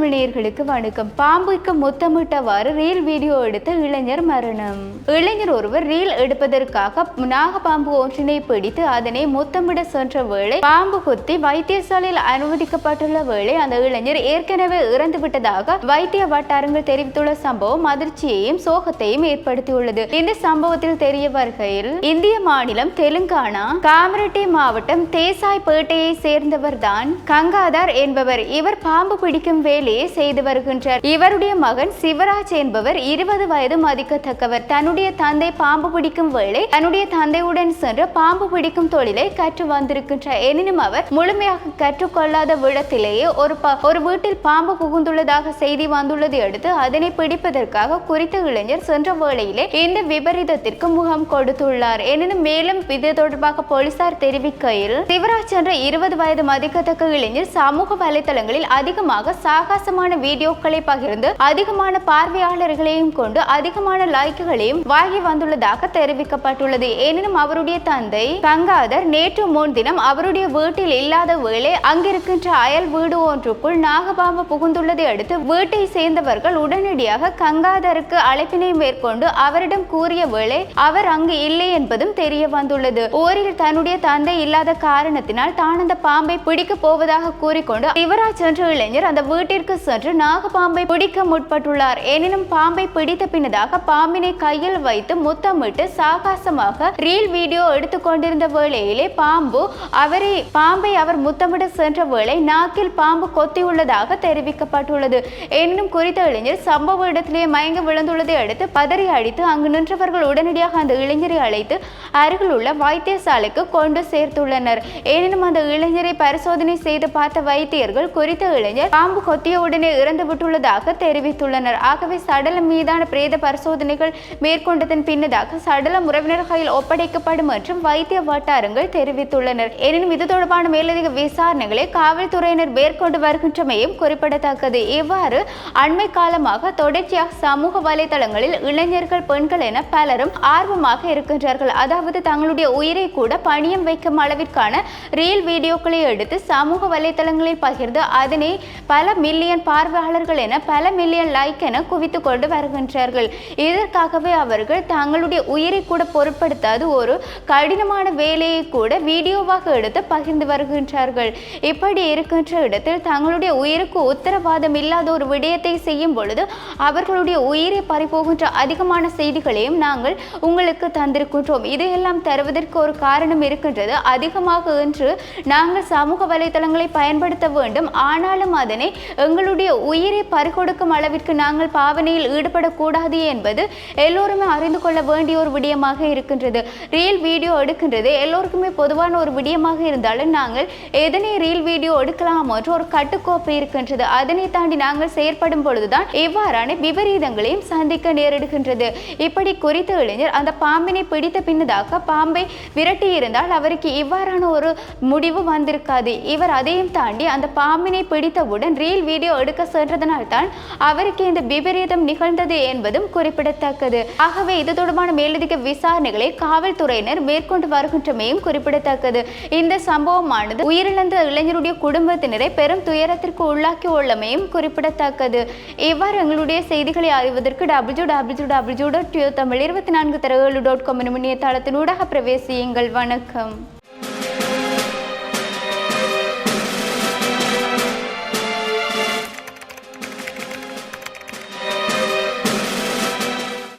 தமிழ் நேயர்களுக்கு வணக்கம். பாம்புக்கு முத்தமிட்டவாறு ரீல் வீடியோ எடுத்த இளைஞர் மரணம். இளைஞர் ஒருவர் ரீல் எடுப்பதற்காக நாகப்பாம்பு ஒன்றினை பிடித்து அதனை முத்தமிட சென்ற வேளை பாம்பு குத்தி வைத்தியசாலையில் அனுமதிக்கப்பட்டுள்ள வேளை அந்த இளைஞர் ஏற்கனவே இறந்துவிட்டதாக வைத்திய வட்டாரங்கள் தெரிவித்துள்ள சம்பவம் அதிர்ச்சியையும் சோகத்தையும் ஏற்படுத்தியுள்ளது. இந்த சம்பவத்தில் தெரிய வருகையில் இந்திய மாநிலம் தெலுங்கானா காமரெட்டி மாவட்டம் தேசாய்பேட்டையை சேர்ந்தவர் தான் கங்காதர் என்பவர். இவர் பாம்பு பிடிக்கும் வேலையை செய்து வருகின்றார். இவருடைய மகன் சிவராஜ் என்பவர் 20 வயது மதிக்கத்தக்கவர். தன்னுடைய தந்தை பாம்பு பிடிக்கும் வேளை தன்னுடைய தந்தையுடன் சென்று பாம்பு பிடிக்கும் தொழிலை கற்று வந்திருக்கின்றார். எனினும் அவர் முழுமையாக கற்றுக்கொள்ளாத விடத்திலேயே ஒரு வீட்டில் பாம்பு புகுந்துள்ளதாக செய்தி வந்துள்ளதை அடுத்து அதனை பிடிப்பதற்காக குறித்த இளைஞர் சென்ற வேளையிலே இந்த விபரீதத்திற்கு முகம் கொடுத்துள்ளார். எனினும் மேலும் இது தொடர்பாக போலீசார் தெரிவிக்கையில் சிவராஜ் என்ற 20 வயது மதிக்கத்தக்க இளைஞர் சமூக வலைதளங்களில் அதிகமாக சாகசமான வீடியோக்களை பகிர்ந்து அதிகமான பார்வையாளர்களையும் கொண்டு அதிகமான லைக்குகளையும் வாங்கி வந்துள்ளதாக தெரிவிக்கப்பட்டுள்ளது. எனினும் அவருடைய தந்தை கங்காதர் நேற்று முன்தினம் அவருடைய வீட்டில் இல்லாத வேளை அங்கிருக்கின்ற அயல் வீடு ஒன்றுக்குள் நாகபாம்பு புகுந்துள்ளதை அடுத்து வீட்டை சேர்ந்தவர்கள் உடனடியாக கங்காதருக்கு அழைப்பினை மேற்கொண்டு அவரிடம் கூறிய வேளை அவர் அங்கு இல்லை என்பதும் தெரிய வந்துள்ளது. ஊரில் தன்னுடைய தந்தை இல்லாத காரணத்தினால் தான் அந்த பாம்பை பிடிக்க போவதாக கூறிக்கொண்டு சிவராஜ் என்ற இளைஞர் அந்த வீட்டிற்கு சென்று நாகபாம்பை பிடிக்க முற்பட்டுள்ளார். எனினும் பாம்பை பிடித்த பின்னதாக பாம்பினை கையில் வைத்து முத்தமிட்டு சாகசமாக ரீல் வீடியோ எடுத்துக் கொண்டிருந்த வேளையிலே பாம்பை அவர் முத்தமிட சென்ற வேளை நாக்கில் பாம்பு கொத்தியுள்ளதாக தெரிவிக்கப்பட்டுள்ளது. எனினும் குறித்த இளைஞர் சம்பவ இடத்திலேயே மயங்கி விழுந்துள்ளதை அடுத்து பதறி அடித்து அங்கு நின்றவர்கள் உடனடியாக அந்த இளைஞரை அழைத்து அருகில் உள்ள வைத்தியசாலைக்கு கொண்டு சேர்த்துள்ளனர். எனினும் அந்த இளைஞரை பரிசோதனை செய்து பார்த்த வைத்தியர்கள் குறித்த இளைஞர் பாம்பு கொத்திய உடனே இறந்து விட்டுள்ளதாக தெரிவித்துள்ளனர். ஆகவே சடலம் மீதான பிரேத பரிசோதனைகள் மேற்கொண்டதன் பின்னதாக சடலம் உறவினர்களில் ஒப்படைக்கப்படும் என்றும் வைத்திய வட்டாரங்கள் தெரிவித்துள்ளனர். எனினும் இது தொடர்பான மேலதிக விசாரணைகளை காவல்துறையினர் மேற்கொண்டு வருகின்றமையும் குறிப்பிடத்தக்கது. இவ்வாறு அண்மை காலமாக தொடர்ச்சியாக சமூக வலைதளங்களில் இளைஞர்கள் பெண்கள் என பலரும் ஆர்வமாக இருக்கின்றார்கள். அதாவது தங்களுடைய உயிரை கூட பணியம் வைக்கும் அளவிற்கான ரீல் வீடியோக்களை எடுத்து சமூக வலைதளங்களில் பகிர்ந்து அதனை பல மில்லியன் பார்வையாளர்கள் என பல மில்லியன் லைக் என குவித்துக் கொண்டு வருகின்றார்கள். இதற்காகவே அவர்கள் தங்களுடைய உயிரை கூட பொருட்படுத்தாது ஒரு கடினமான வேலையை கூட வீடியோவாக எடுத்து பகிர்ந்து வருகின்றார்கள். இப்படி இருக்கின்ற இடத்தில் தங்களுடைய உயிருக்கு உத்தரவாதம் இல்லாத ஒரு விடயத்தை செய்யும் பொழுது அவர்களுடைய உயிரை பறிபோகின்ற அதிகமான செய்திகளையும் நாங்கள் உங்களுக்கு தந்திருக்கின்றோம். இதையெல்லாம் தருவதற்கு ஒரு காரணம் இருக்கின்றது. அதிகமாக இன்று நாங்கள் சமூக வலைதளங்களை பயன்படுத்த வேண்டும். ஆனாலும் அதனை எங்களுடைய உயிரை பறிகொடுக்கும் அளவிற்கு நாங்கள் பாவனையில் ஈடுபடக்கூடாது என்பது எல்லோருமே அறிந்து கொள்ள வேண்டிய ஒரு விடயமாக இருக்கின்றது. ரீல் வீடியோ எடுக்கின்றது எல்லோருக்குமே பொதுவான ஒரு விடயமாக இருந்தாலும் நாங்கள் எதனை ரீல் வீடியோ எடுக்கலாம் என்று ஒரு கட்டுக்கோப்பு இருக்கின்றது. அதனை தாண்டி நாங்கள் செயற்படும் பொழுதுதான் இவ்வாறான விபரீதங்களையும் சந்திக்க நேரிடுகின்றது. இப்படி குறித்த இளைஞர் அந்த பாம்பினை பிடித்த பின்னதாக பாம்பை விரட்டி இருந்தால் அவருக்கு இவ்வாறான ஒரு முடிவு வந்திருக்காது. இவர் அதையும் தாண்டி அந்த பாம்பினை பிடித்தவுடன் ரீல் வீடியோ எடுக்க சென்றதனால் தான் அவருக்கு இந்த விபரீதம் நிகழ்ந்தது என்பதும் குறிப்பிடத்தக்கது. ஆகவே இது தொடர்பான மேலதிக விசாரணைகளை காவல்துறையினர் மேற்கொண்டு வருகின்றமையும் குறிப்பிடத்தக்கது. இந்த சம்பவமானது உயிரிழந்த இளைஞருடைய குடும்பத்தினரை பெரும் துயரத்திற்கு உள்ளாக்கி உள்ளமையும் குறிப்பிடத்தக்கது. இவ்வாறு எங்களுடைய செய்திகளை அறிவதற்கு www.tamil24 தரவுகள்.com இணையதளத்தினூடாக பிரவேசியுங்கள். வணக்கம்.